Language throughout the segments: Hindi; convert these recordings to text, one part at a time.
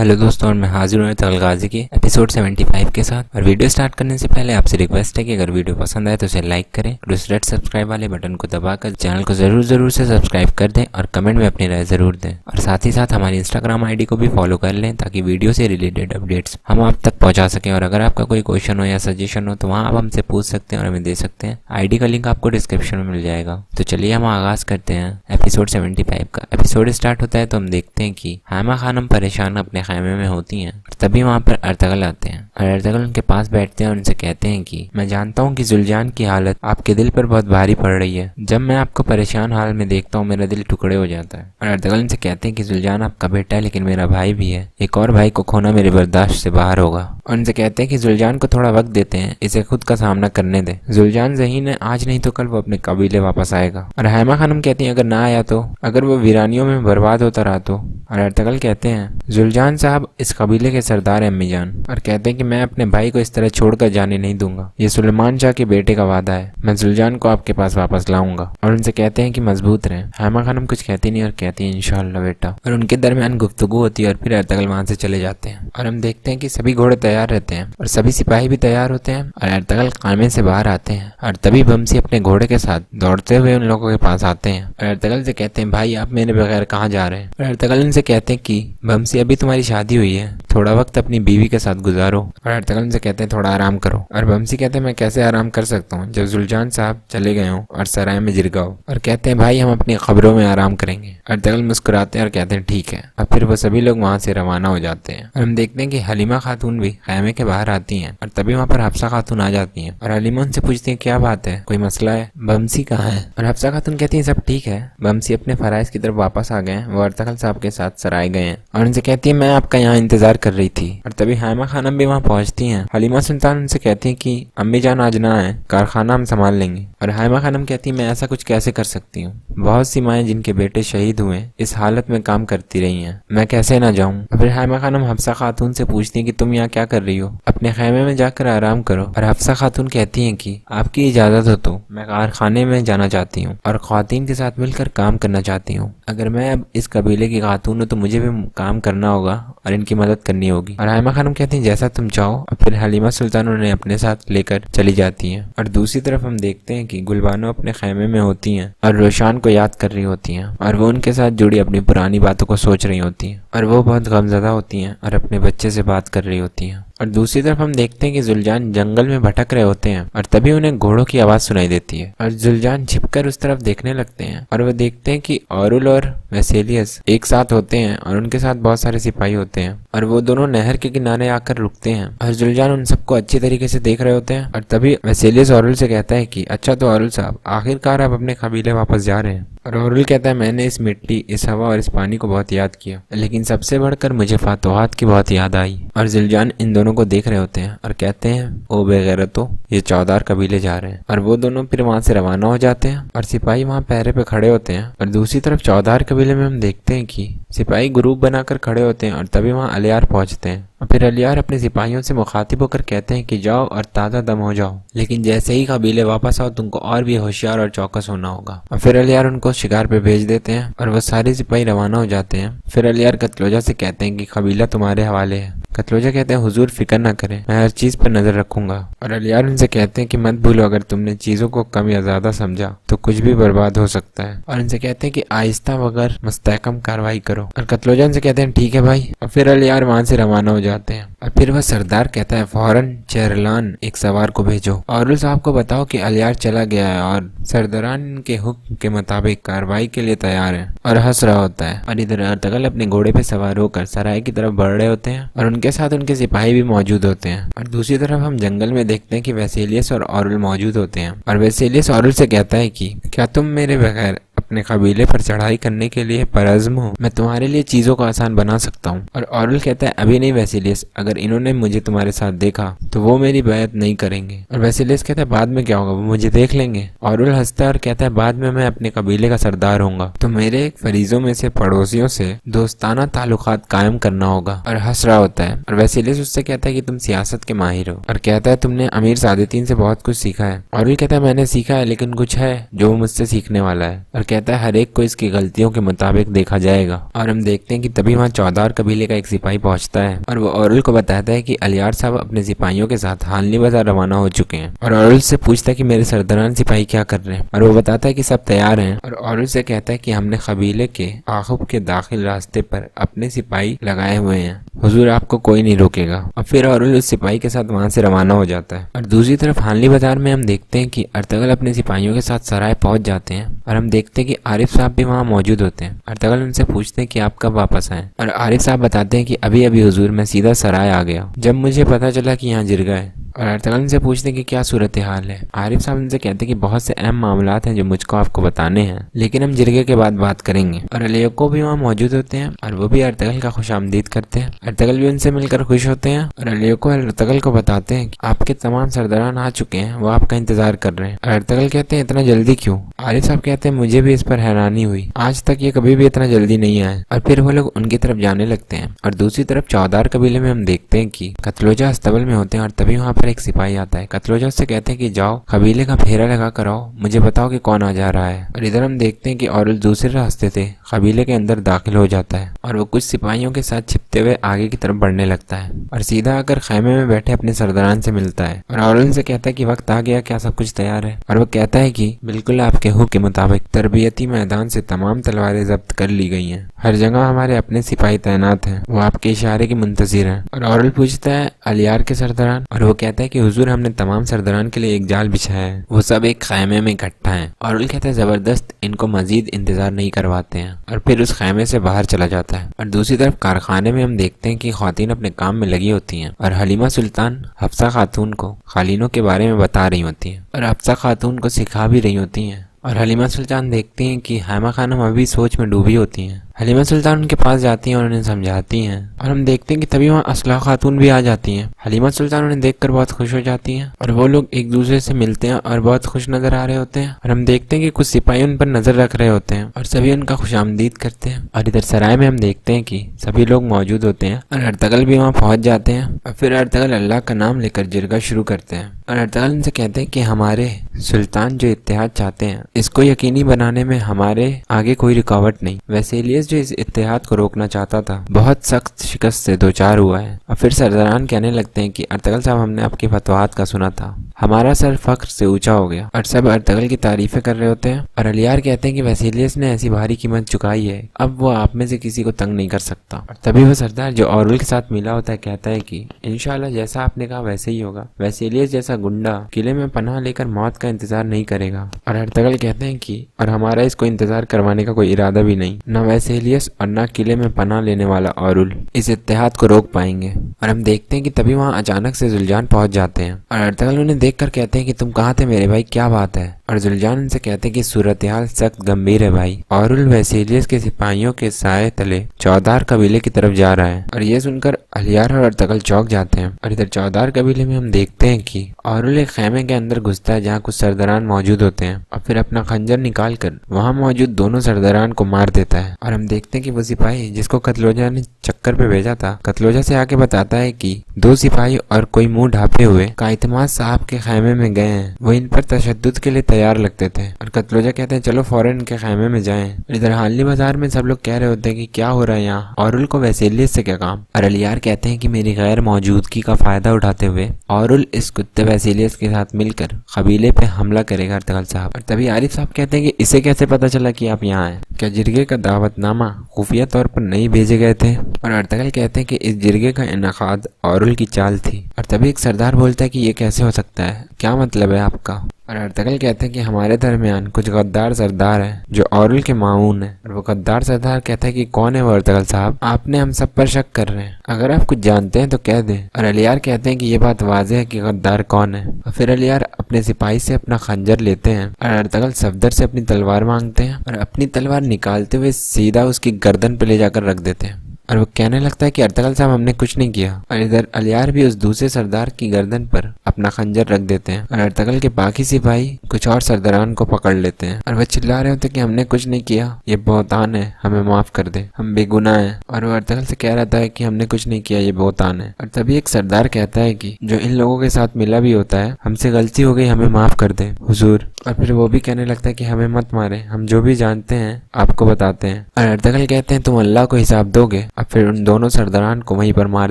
हेलो दोस्तों, और मैं हाजिर हूँ तगल गाजी के एपिसोड 75 के साथ। और वीडियो स्टार्ट करने से पहले आपसे रिक्वेस्ट है कि अगर वीडियो पसंद आए तो उसे लाइक करें और उस रेड सब्सक्राइब वाले बटन को दबाकर चैनल को जरूर से सब्सक्राइब कर दें और कमेंट में अपनी राय जरूर दें। और साथ ही साथ हमारी इंस्टाग्राम आईडी को भी फॉलो कर लें ताकि वीडियो से रिलेटेड अपडेट्स हम आप तक पहुँचा सकें। और अगर आपका कोई क्वेश्चन हो या सजेशन हो तो वहाँ आप हमसे पूछ सकते हैं और हमें दे सकते हैं। आईडी का लिंक आपको डिस्क्रिप्शन में मिल जाएगा। तो चलिए हम आगाज करते हैं एपिसोड 75 का। एपिसोड स्टार्ट होता है तो हम देखते हैं कि हैमा खानम परेशान अपने खैमे में होती हैं। तभी वहाँ पर अर्तगल आते हैं और अर्तगल उनके पास बैठते हैं और उनसे कहते हैं कि मैं जानता हूँ कि जुलजान की हालत आपके दिल पर बहुत भारी पड़ रही है। जब मैं आपको परेशान हाल में देखता हूँ मेरा दिल टुकड़े हो जाता है। और अर्तगल उनसे कहते हैं कि जुलजान आपका बेटा है लेकिन मेरा भाई भी है। एक और भाई को खोना मेरे बर्दाश्त से बाहर होगा। और उनसे कहते हैं कि जुलजान को थोड़ा वक्त देते हैं, इसे खुद का सामना करने दे। जुलजान ज़हीन है, आज नहीं तो कल वो अपने कबीले वापस आएगा। और हैमा खानम कहती है अगर ना आया तो, अगर वो वीरानियों में बर्बाद होता रहा तो। और अर्तगल कहते हैं जुलजान साहब इस कबीले के सरदार है अम्मी जान, और कहते हैं कि मैं अपने भाई को इस तरह छोड़कर जाने नहीं दूंगा। ये सुलेमान शाह के बेटे का वादा है, मैं जुलजान को आपके पास वापस लाऊंगा। और उनसे कहते हैं कि मजबूत रहें। हैमा खानम कुछ कहती नहीं और कहती है इंशाअल्लाह बेटा। और उनके दरमियान गुफ्तगू होती है और फिर अर्तगल वहां से चले जाते हैं। और हम देखते हैं कि सभी घोड़े तैयार रहते हैं और सभी सिपाही भी तैयार होते हैं। और अर्तगल खामे से बाहर आते हैं और तभी बमसी अपने घोड़े के साथ दौड़ते हुए उन लोगों के पास आते हैं। और अर्तगल से कहते हैं भाई आप मेरे बगैर कहाँ जा रहे हैं। और अर्तगल उनसे कहते हैं कि बमसी अभी तुम्हारी शादी हुई है, थोड़ा वक्त अपनी बीवी के साथ गुजारो। और अर्तगल उनसे कहते हैं थोड़ा आराम करो। और बमसी कहते हैं मैं कैसे आराम कर सकता हूँ जब जुलजान साहब चले गए हों और सराय में जिरगा हो। और कहते हैं भाई हम अपनी खबरों में आराम करेंगे। अर्तगल मुस्कुराते हैं और कहते हैं ठीक है। और फिर वो सभी लोग वहां से रवाना हो जाते हैं। और हम देखते हैं कि हलीमा खातून भी खैमे के बाहर आती हैं और तभी वहाँ पर हफ्सा खातून आ जाती हैं। और हलीमा उनसे पूछती है क्या बात है, कोई मसला है, बमसी कहाँ है। और हफ्सा खातून कहती है सब ठीक है, बमसी अपने फराइज की तरफ वापस आ गए हैं, वो अर्तगल साहब के साथ सराय गए हैं। और उनसे कहती है मैं आपका यहाँ इंतजार कर रही थी। और तभी हैमा खानम भी वहाँ पहुंचती हैं। हलीमा सुल्तान उनसे कहती है कि अम्मी जान आज ना आए, कारखाना हम संभाल लेंगे। और हैमा खानम कहती है मैं ऐसा कुछ कैसे कर सकती हूँ, बहुत सी माएँ जिनके बेटे शहीद हुए इस हालत में काम करती रही हैं, मैं कैसे ना जाऊँ। फिर हैमा खानम हफ्सा खातून से पूछती है कि तुम यहाँ क्या कर रही हो, अपने खैमे में जाकर आराम करो। और हफ्सा खातून कहती है कि आपकी इजाजत हो तो मैं कारखाने में जाना चाहती हूँ और ख्वातीन के साथ मिलकर काम करना चाहती हूँ। अगर मैं अब इस कबीले की खातून हूँ तो मुझे भी काम करना होगा और इनकी मदद करनी होगी। और हैमा खानम कहती हैं जैसा तुम चाहो। और फिर हलीमा सुल्तान उन्हें अपने साथ लेकर चली जाती हैं। और दूसरी तरफ हम देखते हैं कि गुलबानो अपने खैमे में होती हैं और रोशान को याद कर रही होती हैं और वो उनके साथ जुड़ी अपनी पुरानी बातों को सोच रही होती हैं। और वो बहुत गमज़दा होती हैं और अपने बच्चे से बात कर रही होती हैं। और दूसरी तरफ हम देखते हैं कि जुलजान जंगल में भटक रहे होते हैं और तभी उन्हें घोड़ों की आवाज सुनाई देती है। और जुलजान छिपकर उस तरफ देखने लगते हैं और वो देखते हैं कि औरुल और वेसेलियस एक साथ होते हैं और उनके साथ बहुत सारे सिपाही होते हैं और वो दोनों नहर के किनारे आकर रुकते हैं। और जुलजान उन सबको अच्छी तरीके से देख रहे होते हैं। और तभी वेसेलियस औरुल से कहता है कि अच्छा तो औरुल साहब आखिरकार आप अपने कबीले वापस जा रहे हैं। और औरुल कहता है मैंने इस मिट्टी, इस हवा और इस पानी को बहुत याद किया, लेकिन सबसे बढ़कर मुझे फातोहात की बहुत याद आई। और जुलजान इन दोनों को देख रहे होते हैं और कहते हैं ओ बेगैरतो, ये चौधार कबीले जा रहे हैं। और वो दोनों फिर वहां से रवाना हो जाते हैं और सिपाही वहां पहरे पे खड़े होते हैं। और दूसरी तरफ चौधार कबीले में हम देखते हैं कि सिपाही ग्रुप बनाकर खड़े होते हैं और तभी वहां अलियार पहुंचते हैं। और फिर अलियार अपने सिपाहियों से मुखातिब होकर कहते हैं कि जाओ और ताज़ा दम हो जाओ, लेकिन जैसे ही कबीले वापस आओ तुमको और भी होशियार और चौकस होना होगा। और फिर अलियार उनको शिकार पे भेज देते हैं और वो सारे सिपाही रवाना हो जाते हैं। फिर अलियार कतलोजा से कहते हैं कि कबीला तुम्हारे हवाले है। कतलोजा कहते हैं हुजूर फिक्र न करें, मैं हर चीज पर नजर रखूंगा। और अलियार उनसे कहते हैं कि मत भूलो अगर तुमने चीजों को कम या ज्यादा समझा तो कुछ भी बर्बाद हो सकता है। और उनसे कहते हैं कि आहिस्ता वगैरह मुस्तहकम कार्रवाई करो। और कतलोजा उनसे कहते हैं ठीक है भाई। और फिर अलियार वहां से रवाना हो जाते हैं। और फिर वह सरदार कहता है फौरन चेरलान एक सवार को भेजो, औरुल साहब को बताओ कि अलियार चला गया है और सरदारान के हुक्म के मुताबिक कार्रवाई के लिए तैयार है। और हंस रहा होता है। और इधर अर्तगल अपने घोड़े पे सवार होकर सराय की तरफ बढ़ रहे होते हैं और उनके साथ उनके सिपाही भी मौजूद होते हैं। और दूसरी तरफ हम जंगल में देखते हैं कि वेसेलियस और औरुल मौजूद होते हैं। और वेसेलियस औरुल से कहता है कि क्या तुम मेरे बगैर अपने कबीले पर चढ़ाई करने के लिए परअज़्म हो, मैं तुम्हारे लिए चीजों को आसान बना सकता हूँ। और औरुल कहता है अभी नहीं वेसेलियस, अगर इन्होंने मुझे तुम्हारे साथ देखा तो वो मेरी बैत नहीं करेंगे। और वेसेलियस कहता है बाद में क्या होगा, वो मुझे देख लेंगे। औरुल हंसता है और कहता है बाद में मैं अपने कबीले का सरदार होऊंगा, तो मेरे फरीजों में से पड़ोसियों से दोस्ताना ताल्लुकात कायम करना होगा। और हंस रहा होता है। और वेसेलियस उससे कहता है कि तुम सियासत के माहिर हो और कहता है तुमने अमीर सादितीन से बहुत कुछ सीखा है। औरुल कहता है मैंने सीखा है लेकिन कुछ है जो मुझसे सीखने वाला है। और कहता है हर एक को इसकी गलतियों के मुताबिक देखा जाएगा। और हम देखते हैं कि तभी वहाँ चौधार कबीले का एक सिपाही पहुंचता है और वो औरुल को बताता है कि अलियार साहब अपने सिपाहियों के साथ हालनी बाजार रवाना हो चुके हैं। और औरुल से पूछता है कि मेरे सरदारान सिपाही क्या कर रहे हैं, और वो बताता है कि सब तैयार हैं। और औरुल से कहता है कि हमने कबीले के आखुब के दाखिल रास्ते पर अपने सिपाही लगाए हुए हैं, हुजूर आपको कोई नहीं रोकेगा। और फिर औरुल उस सिपाही के साथ वहां से रवाना हो जाता है। और दूसरी तरफ हानली बाजार में हम देखते हैं कि अर्तगल अपने सिपाहियों के साथ सराय पहुंच जाते हैं और हम देखते हैं कि आरिफ साहब भी वहां मौजूद होते हैं। अर्तगल उनसे पूछते हैं कि आप कब वापस आए, और आरिफ साहब बताते हैं कि अभी अभी हुजूर मैं सीधा सराय आ गया जब मुझे पता चला कि यहाँ जिरगा है। और अर्तगल उनसे पूछते हैं कि क्या सूरत हाल है। आरिफ साहब उनसे कहते हैं कि बहुत से अहम मामलात हैं जो मुझको आपको बताने हैं, लेकिन हम जिरगे के बाद बात करेंगे। और अलियको भी वहाँ मौजूद होते हैं और वो भी अर्तगल का खुशामदीद करते हैं। अर्तगल भी उनसे मिलकर खुश होते हैं और अलियको अर्तगल को बताते हैं कि आपके तमाम सरदारान आ चुके हैं, वो आपका इंतजार कर रहे हैं। और अर्तगल कहते हैं इतना जल्दी क्यों। आरिफ साहब कहते हैं मुझे भी इस पर हैरानी हुई, आज तक ये कभी भी इतना जल्दी नहीं आए। और फिर वो लोग उनकी तरफ जाने लगते हैं। और दूसरी तरफ चौधार कबीले में हम देखते हैं कि कतलोजा अस्तबल में होते हैं और तभी वहाँ पर एक सिपाही आता है। कतलोजा उससे कहते हैं कि जाओ कबीले का फेरा लगा कर आओ, मुझे बताओ कि कौन आ जा रहा है। और इधर हम देखते हैं कि औरुल दूसरे रास्ते से कबीले के अंदर दाखिल हो जाता है और वो कुछ सिपाहियों के साथ छिपते हुए आगे की तरफ बढ़ने लगता है और सीधा आकर खैमे में बैठे अपने सरदारान से मिलता है। और औरुल से कहता है कि वक्त आ गया, क्या सब कुछ तैयार है। और वो कहता है कि बिल्कुल आपके हुक्म के मुताबिक तरबियती मैदान से तमाम तलवारें जब्त कर ली गई हैं, हर जगह हमारे अपने सिपाही तैनात हैं, वो आपके इशारे के मुंतजिर हैं। और औरुल पूछता है अलियार के सरदारान, और वो कहता है कि हुजूर हमने तमाम सरदारान के लिए एक जाल बिछाया है, वो सब एक खैमे में इकट्ठा है। औरुल कहता है जबरदस्त, इनको मजीद इंतजार नहीं करवाते हैं। और फिर उस खैमे से बाहर चला जाता है। और दूसरी तरफ कारखाने में हम देखते हैं कि ख्वातीन अपने काम में लगी होती हैं और हलीमा सुल्तान हफ्सा खातून को खालीनों के बारे में बता रही होती हैं और हफ्सा खातून को सिखा भी रही होती हैं। और हलीमा सुल्तान देखती हैं कि हैमा खानम अभी सोच में डूबी होती हैं। हलीमा सुल्तान उनके पास जाती हैं और उन्हें समझाती हैं। और हम देखते हैं कि तभी वहाँ असला खातून भी आ जाती हैं। हलीमा सुल्तान उन्हें देखकर बहुत खुश हो जाती हैं और वो लोग एक दूसरे से मिलते हैं और बहुत खुश नजर आ रहे होते हैं। और हम देखते हैं कि कुछ सिपाही उन पर नजर रख रहे होते हैं और सभी उनका खुशामदीद करते हैं। और इधर सराय में हम देखते हैं कि सभी लोग मौजूद होते हैं और अर्तगल भी वहाँ पहुंच जाते हैं। और फिर अर्तगल अल्लाह का नाम लेकर जिरगा शुरू करते हैं। और अर्तगल उनसे कहते हैं कि हमारे सुल्तान जो इत्तेहाद चाहते हैं, इसको यकीनी बनाने में हमारे आगे कोई रुकावट नहीं। वैसे इलियस जो इस इत्तेहाद को रोकना चाहता था, बहुत सख्त शिकस्त से दो चार हुआ है। और फिर सरदारान कहने लगते हैं कि अर्तगल साहब हमने आपकी फतवाहत का सुना था, हमारा सर फख्र से ऊंचा हो गया। और सब अर्तगल की तारीफें कर रहे होते हैं। और अलियार कहते हैं कि वसीलियस ने ऐसी भारी कीमत चुकाई है, अब वो आप में से किसी को तंग नहीं कर सकता। और तभी वो सरदार जो औरुल के साथ मिला होता है कहता है कि इंशाल्लाह जैसा आपने कहा वैसे ही होगा, वसीलियस जैसा गुंडा किले में पनाह लेकर मौत का इंतजार नहीं करेगा। और अर्तगल कहते हैं कि और हमारा इसको इंतजार करवाने का कोई इरादा भी नहीं, न वसीलियस और न किले में पनाह लेने वाला औरुल इस इत्तेहाद को रोक पाएंगे। और हम देखते हैं कि तभी वहाँ अचानक से जुल्जान पहुंच जाते हैं और अर्तगल उन्हें देखकर कहते हैं कि तुम कहाँ थे मेरे भाई, क्या बात है। और जुल्जान उनसे कहते हैं कि सूरत हाल सख्त गंभीर है भाई, औरुल वसीलियस के सिपाहियों के साए तले चौधार कबीले की तरफ जा रहा है। और ये सुनकर अलियार और अर्तगल चौंक जाते हैं। और इधर चौधार कबीले में हम देखते हैं कि औरुल एक खैमे के अंदर घुसता है जहाँ कुछ सरदारान मौजूद होते हैं और फिर अपना खंजर निकाल कर वहाँ मौजूद दोनों सरदारान को मार देता है। और हम देखते हैं कि वो सिपाही जिसको कतलोजा ने चक्कर पे भेजा था, कतलोजा से आके बताता है कि दो सिपाही और कोई मुंह ढापे हुए काइतमाद साहब के खैमे में गए हैं, वो इन पर तशद्दुद के लिए तैयार लगते थे। और कतलोजा कहते हैं चलो फौरन इनके खैमे में जाएं। इधर हानली बाजार में सब लोग कह रहे होते हैं कि क्या हो रहा है यहाँ, औरुल को वसीलियस से क्या काम। और अलियार कहते हैं कि मेरी गैर मौजूदगी का फायदा उठाते हुए औरुल इस कुत्ते वसीलियस के साथ मिलकर कबीले पे हमला करेगा अर्तगल साहब। और तभी आरिफ साहब कहते हैं कि इसे कैसे पता चला कि आप यहाँ आए, क्या जिरगे का दावतनामा खुफिया तौर पर नहीं भेजे गए थे। और अर्तगल कहते हैं कि इस जिरगे का इनकाद औरुल की चाल थी। और तभी एक सरदार बोलता है कि ये कैसे हो सकता है, क्या मतलब है आपका। और अर्तगल कहते हैं कि हमारे दरमियान कुछ गद्दार सरदार हैं जो औरुल के माऊन हैं। और वो गद्दार सरदार कहता है कि कौन है वो अर्तगल साहब, आपने हम सब पर शक कर रहे हैं, अगर आप कुछ जानते हैं तो कह दें। और अलियार कहते हैं कि ये बात वाज़ेह है कि गद्दार कौन है। और फिर अलियार अपने सिपाही से अपना खंजर लेते हैं और अर्तगल सफदर से अपनी तलवार मांगते हैं और अपनी तलवार निकालते हुए सीधा उसकी गर्दन पे ले जाकर रख देते हैं। और वो कहने लगता है कि अर्तगल साहब हमने कुछ नहीं किया। और इधर अलियार भी उस दूसरे सरदार की गर्दन पर अपना खंजर रख देते हैं और अर्तगल के बाकी सिपाही कुछ और सरदारान को पकड़ लेते हैं और वो चिल्ला रहे होते कि हमने कुछ नहीं किया, ये बहुतान है, हमें माफ कर दे, हम बेगुनाह हैं। और वो अर्तगल से कह रहता है कि हमने कुछ नहीं किया, ये बहुतान है। और तभी एक सरदार कहता है कि जो इन लोगों के साथ मिला भी होता है, हमसे गलती हो गई, हमें माफ कर दे हुजूर। और फिर वो भी कहने लगता है कि हमें मत मारे, हम जो भी जानते हैं आपको बताते हैं। और अर्तगल कहते हैं तुम अल्लाह को हिसाब दोगे। अब फिर उन दोनों सरदारान को वहीं पर मार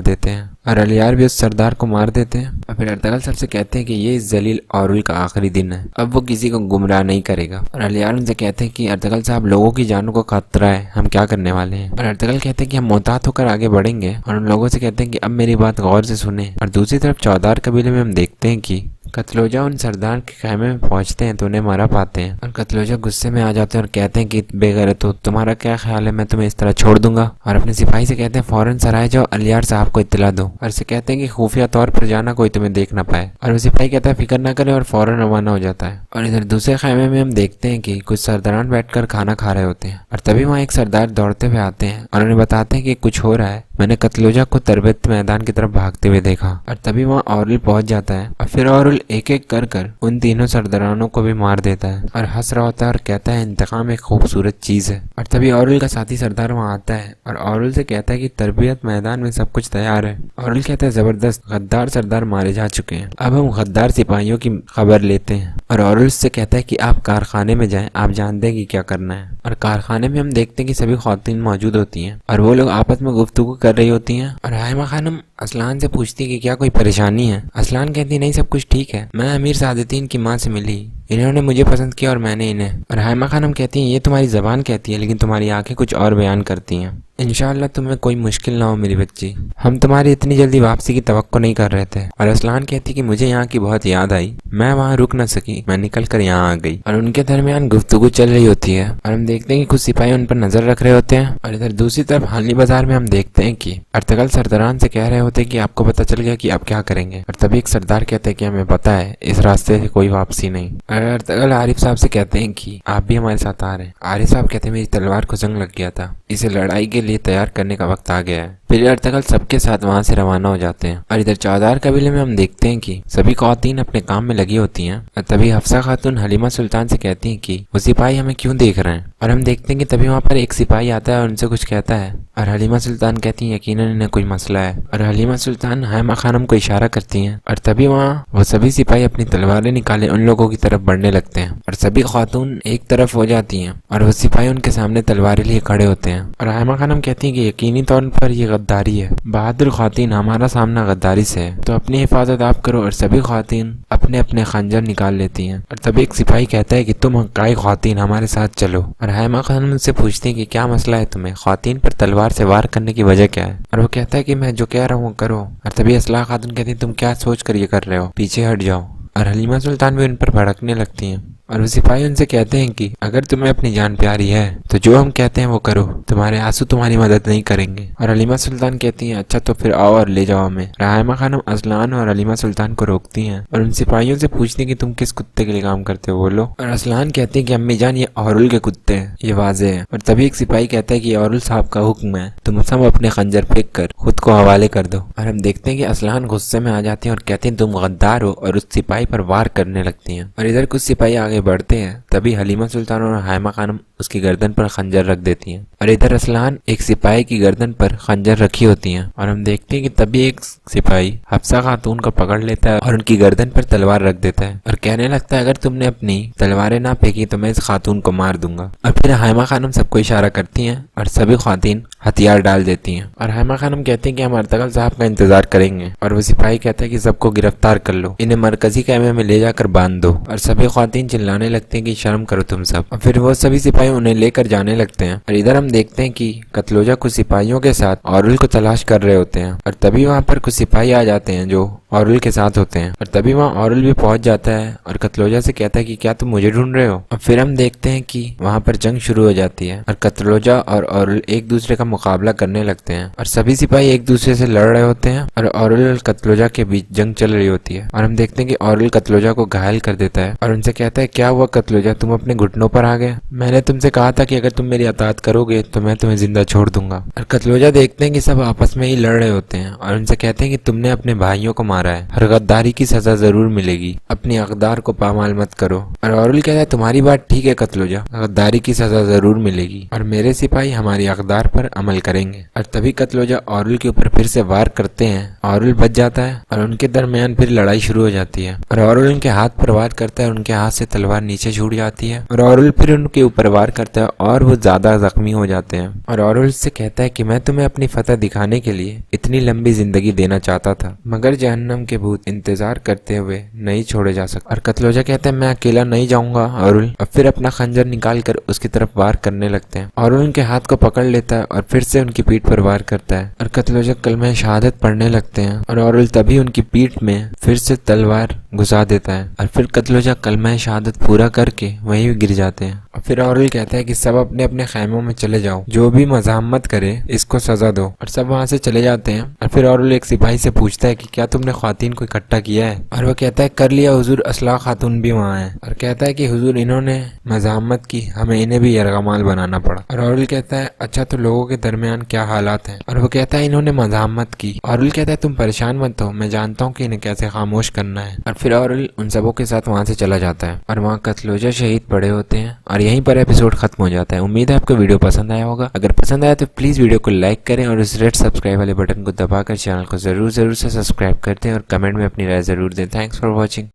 देते हैं और अलियार भी उस सरदार को मार देते हैं। और फिर अर्तगल सबसे कहते हैं कि ये इस जलील औरुल का आखिरी दिन है, अब वो किसी को गुमराह नहीं करेगा। और अलियार उनसे कहते हैं कि अर्तगल साहब लोगों की जानों को खतरा है, हम क्या करने वाले हैं। और अर्तगल कहते हैं कि हम मोहतात होकर आगे बढ़ेंगे और उन लोगों से कहते हैं कि अब मेरी बात गौर से सुने। और दूसरी तरफ चौधार कबीले में हम देखते हैं कि कतलोजा उन सरदार के खैमे में पहुंचते हैं तो उन्हें मारा पाते हैं। और कतलोजा गुस्से में आ जाते हैं और कहते हैं कि बेगैरत हो, तुम्हारा क्या ख्याल है, मैं तुम्हें इस तरह छोड़ दूंगा। और अपने सिपाही से कहते हैं फौरन सराय जाओ, अलियार साहब को इत्तला दो। और से कहते हैं कि खुफिया तौर पर जाना, कोई तुम्हें देख ना पाए। और वो सिपाही कहता है फिक्र ना करे और फौरन रवाना हो जाता है। और इधर दूसरे खैमे में हम देखते हैं कि कुछ सरदारान बैठकर खाना खा रहे होते हैं और तभी वहाँ एक सरदार दौड़ते हुए आते हैं और उन्हें बताते हैं कि कुछ हो रहा है, मैंने कतलोजा को तरबत मैदान की तरफ भागते हुए देखा। और तभी वहाँ औरुल पहुंच जाता है और फिर औरुल एक एक कर उन तीनों सरदारानों को भी मार देता है और हंस रहा होता है और कहता है इंतकाम एक खूबसूरत चीज है। और तभी औरुल का साथी सरदार वहाँ आता है और औरुल से कहता है कि तरबियत मैदान में सब कुछ तैयार है। औरुल कहता है जबरदस्त, गद्दार सरदार मारे जा चुके हैं, अब हम गद्दार सिपाहियों की खबर लेते हैं। और औरुल से कहता है कि आप कारखाने में जाएं, आप जानते हैं कि क्या करना है। और कारखाने में हम देखते हैं कि सभी ख्वातीन मौजूद होती हैं और वो लोग आपस में गुफ्तगू कर रही होती हैं। और हाइमा खानम असलान से पूछती है कि क्या कोई परेशानी है। असलान कहती नहीं, सब कुछ ठीक है, मैं अमीर सादतीन की माँ से मिली, इन्होंने मुझे पसंद किया और मैंने इन्हें। और हाइमा खानम कहती हैं ये तुम्हारी जबान कहती है लेकिन तुम्हारी आंखें कुछ और बयान करती हैं। इंशाअल्लाह तुम्हें कोई मुश्किल ना हो मेरी बच्ची, हम तुम्हारी इतनी जल्दी वापसी की तवक्को नहीं कर रहे थे। और असलान कहती कि मुझे यहाँ की बहुत याद आई, मैं वहाँ रुक न सकी, मैं निकल कर यहाँ आ गई। और उनके दरमियान गुफ्तगू चल रही होती है और हम देखते हैं कि कुछ सिपाही उन पर नजर रख रहे होते हैं। और इधर दूसरी तरफ हाली बाजार में हम देखते हैं कि अर्तगल सरदारान से कह रहे होते हैं कि आपको पता चल गया कि आप क्या करेंगे। और तभी एक सरदार कहते हैं कि हमें पता है, इस रास्ते से कोई वापसी नहीं। और अर्तगल आरिफ साहब से कहते हैं कि आप भी हमारे साथ आ रहे हैं। आरिफ साहब कहते हैं मेरी तलवार को जंग लग गया था, इसे लड़ाई के लिए तैयार करने का वक्त आ गया है। फिर अर्तगल सबके साथ वहां से रवाना हो जाते हैं। और इधर चौधार कबीले में हम देखते हैं कि सभी ख्वातीन अपने काम में लगी होती हैं। और तभी हफ्सा खातून हलीमा सुल्तान से कहती हैं कि वो सिपाही हमें क्यों देख रहे हैं। और हम देखते हैं कि तभी वहां पर एक सिपाही आता है और उनसे कुछ कहता है और हलीमा सुल्तान कहती हैं यकीनन इन्हें कोई मसला है। और हलीमा सुल्तान हाइमा खानम को इशारा करती हैं और तभी वहाँ वो सभी सिपाही अपनी तलवारें निकाले उन लोगों की तरफ बढ़ने लगते हैं। और सभी खातून एक तरफ हो जाती हैं और वो सिपाही उनके सामने तलवारें लिए खड़े होते हैं। और हाइमा खानम कहती हैं कि यकीनी तौर पर ये गद्दारी है, बहादुर खातून हमारा सामना गद्दारी से है, तो अपनी हिफाजत आप करो। और सभी खातून अपने अपने खंजर निकाल लेती हैं। और तभी एक सिपाही कहता है कि तुम हक्काई खातून हमारे साथ चलो। और हाइमा खानम से पूछती है कि क्या मसला है तुम्हें, खातून पर तलवार से वार करने की वजह क्या है। और वो कहता है कि मैं जो कह रहा हूँ करो। और तभी असलाह खातून कहती है तुम क्या सोच कर ये कर रहे हो, पीछे हट जाओ। और हलीमा सुल्तान भी उन पर भड़कने लगती हैं। और वो सिपाही उनसे कहते हैं कि अगर तुम्हें अपनी जान प्यारी है तो जो हम कहते हैं वो करो, तुम्हारे आंसू तुम्हारी मदद नहीं करेंगे। और हलीमा सुल्तान कहती हैं अच्छा तो फिर आओ और ले जाओ हमें। हाइमा खानम असलान और हलीमा सुल्तान को रोकती हैं और उन सिपाहियों से पूछती हैं कि तुम किस कुत्ते के लिए काम करते हो बोलो। और असलान कहती है कि अम्मी जान ये औरुल के कुत्ते हैं, ये वाजे है। और तभी एक सिपाही कहता है कि औरुल साहब का हुक्म है, तुम सब अपने खंजर फेंक कर खुद को हवाले कर दो। और हम देखते हैं कि असलान गुस्से में आ जाती है और कहते हैं तुम गद्दार हो और उस सिपाही पर वार करने लगती हैं। और इधर कुछ सिपाही आगे बढ़ते हैं, तभी हलीमा सुल्तान और हाइमा खानम उसकी गर्दन पर खंजर रख देती हैं। और इधर असलान एक सिपाही की गर्दन पर खंजर रखी होती हैं। और हम देखते हैं कि तभी एक सिपाही हफ्सा खातून को पकड़ लेता है और उनकी गर्दन पर तलवार रख देता है और कहने लगता है अगर तुमने अपनी तलवारें ना फेंकी तो मैं इस खातून को मार दूंगा। और फिर हाइमा खानम सबको इशारा करती हैं और सभी खातून हथियार डाल देती हैं। और हाइमा खानम कहते हैं कि हम अर्तगल साहब का इंतजार करेंगे। और वो सिपाही कहता है कि सबको गिरफ्तार कर लो, इन्हें मरकजी कैमे में ले जाकर बांध दो। और सभी खातून चिल्लाने लगते हैं कि शर्म करो तुम सब। और फिर वो सभी सिपाही उन्हें लेकर जाने लगते हैं। और इधर हम देखते हैं कि कतलोजा कुछ सिपाहियों के साथ औरुल को तलाश कर रहे होते हैं। और तभी वहाँ पर कुछ सिपाही आ जाते हैं जो औरुल के साथ होते हैं और तभी वहाँ औरुल भी पहुंच जाता है और कतलोजा से कहता है कि क्या तुम मुझे ढूंढ रहे हो। और फिर हम देखते हैं कि वहाँ पर जंग शुरू हो जाती है और कतलोजा और औरुल एक दूसरे का मुकाबला करने लगते हैं और सभी सिपाही एक दूसरे से लड़ रहे होते हैं और औरुल और कतलोजा के बीच जंग चल रही होती है। और हम देखते हैं कि औरुल कतलोजा को घायल कर देता है और उनसे कहता है क्या हुआ कतलोजा, तुम अपने घुटनों पर आ गए? मैंने तुमसे कहा था कि अगर तुम मेरी अतात करोगे तो मैं तुम्हें जिंदा छोड़ दूंगा। और कतलोजा देखते हैं कि सब आपस में ही लड़ रहे होते हैं और उनसे कहते हैं कि तुमने अपने भाइयों को मारा है, हर गद्दारी की सजा जरूर मिलेगी, अपनी अकदार को पामाल मत करो। और औरुल कहता है तुम्हारी बात ठीक है कतलोजा, गद्दारी की सजा जरूर मिलेगी और मेरे सिपाही हमारी अकदार पर अमल करेंगे। और तभी कतलोजा औरुल के ऊपर फिर से वार करते हैं। औरुल बच जाता है और उनके दरमियान फिर लड़ाई शुरू हो जाती है और औरुल उनके हाथ पर वार करता है, उनके हाथ से तलवार नीचे छूट जाती है और औरुल फिर उनके ऊपर वार करता है और वो ज्यादा जख्मी हो जाते हैं। और औरुल से कहता है कि मैं तुम्हें अपनी फतह दिखाने के लिए इतनी लंबी जिंदगी देना चाहता था, मगर जहन्नम के भूत इंतजार करते हुए नहीं छोड़े जा सकते। और कतलोजा कहता है मैं अकेला नहीं जाऊंगा औरुल, और फिर अपना खंजर निकाल कर उसकी तरफ वार करने लगते हैं। औरुल उनके हाथ को पकड़ लेता है और फिर से उनकी पीठ पर वार करता है और कतलोजा कलमा शहादत पढ़ने लगते हैं और औरुल तभी उनकी पीठ में फिर से तलवार घुसा देता है और फिर कतलोजा कलमा शहादत पूरा करके वहीं गिर जाते हैं। और फिर औरुल कहता है कि सब अपने अपने खैमों में चले जाओ, जो भी मज़ाहमत करे इसको सजा दो। और सब वहाँ से चले जाते हैं और फिर औरुल एक सिपाही से पूछता है कि क्या तुमने ख्वातीन को इकट्ठा किया है? और वो कहता है कर लिया हुजूर, असला खातून भी वहाँ है। और कहता है कि हुजूर इन्होंने मज़ाहमत की, हमें इन्हें भी यरगमाल बनाना पड़ा। और औरुल कहता है अच्छा तो लोगों के दरमियान क्या हालात हैं? और वो कहता है इन्होंने मज़ाहमत की। औरुल कहता है तुम परेशान मत हो, मैं जानता हूँ कि इन्हें कैसे खामोश करना है। और फिर औरुल उन सबों के साथ वहाँ से चला जाता है और वहाँ कतलोजा शहीद पड़े होते हैं और यहीं पर एपिसोड खत्म हो जाता है। उम्मीद है आपको वीडियो पसंद आया होगा। अगर पसंद आया तो प्लीज वीडियो को लाइक करें और उस रेड सब्सक्राइब वाले बटन को दबाकर चैनल को जरूर से सब्सक्राइब कर दें और कमेंट में अपनी राय जरूर दें। Thanks for watching.